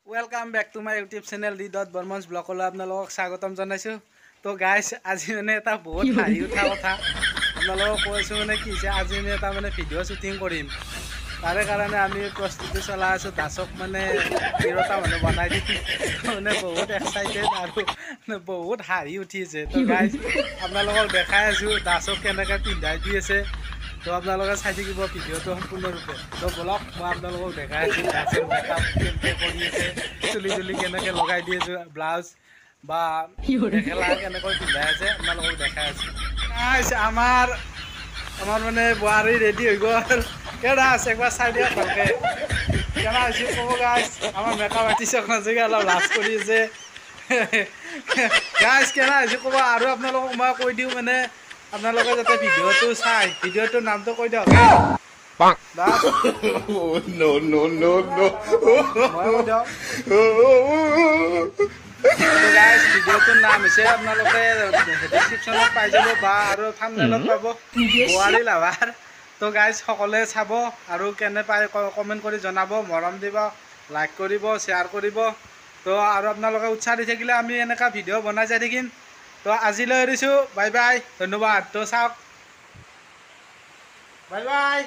Welcome back to my YouTube channel D.Burmans Vlog লৈ আপোনালোকক স্বাগতম জনাইছো। তো গাইস আজি মানে এটা বহুত হাঁহি উঠা কথা আপোনালোকক কৈছো মানে কি যে আজি আমি এটা মানে ভিডিঅ' শুটিং কৰিম। তাৰে কাৰণে আমি প্ৰস্তুতি চলাই আছো দাসক মানে তিৰতা মানে বনাই দিম মানে বহুত এক্সাইটেড আৰু বহুত হাঁহি উঠিছে। তো গাইস আপোনালোকক দেখাই আছো দাসক কেনেকৈ পিন্ধাই দি আছে। তো আপোনালোকে চাই থাকিব ভিডিঅ'টো সম্পূৰ্ণৰূপে। তো বলক মই আপোনালোকক দেখাই আছো দাসৰ মেকআপ কেনেকৈ কৰি আছে, চুলি তুলি কেনেকৈ লগাই দি আছো, ব্লাউজ বা মেখেলা কেনেকৈ পিন্ধাই আছে আপোনালোকক দেখাই আছো। গাইস আমাৰ মানে বোৱাৰী ৰেডি হৈ গ'ল। কেনা আছে একবাৰ চাই দিয়ক ভালকৈ কেনা হৈছে ক'ব গাইস। আমাৰ মেকআপ আৰ্টিষ্টক নাজিকে অলপ লাজ কৰি আছে। গাইস কেনা হৈছে ক'ব আৰু আপোনালোকক মই কৈ দিওঁ মানে আপোনালোকে যাতে ভিডিঅ'টো চাই ভিডিঅ'টোৰ নামটো কৈ দিয়ক হে Das. No, no, no, no. মই কৈ দিয়ক। তো গাইস ভিডিঅ'টোৰ নাম হৈছে আপোনালোকে ডেছক্ৰিপশ্যনত পাই যাব বা আৰু থাম্বনেইলত পাব বোৱাৰী লাভাৰ। তো গাইস সকলোৱে চাব আৰু কেনে পায় কমেণ্ট কৰি জনাব, মৰম দিব, লাইক কৰিব, শ্বেয়াৰ কৰিব। তো আৰু আপোনালোকে উৎসাহ দি থাকিলে আমি এনেকুৱা ভিডিঅ' বনাই যাই থাকিম। তো আজিলৈ এৰিছোঁ, বাই বাই, ধন্যবাদ। তো চাওক, বাই বাই।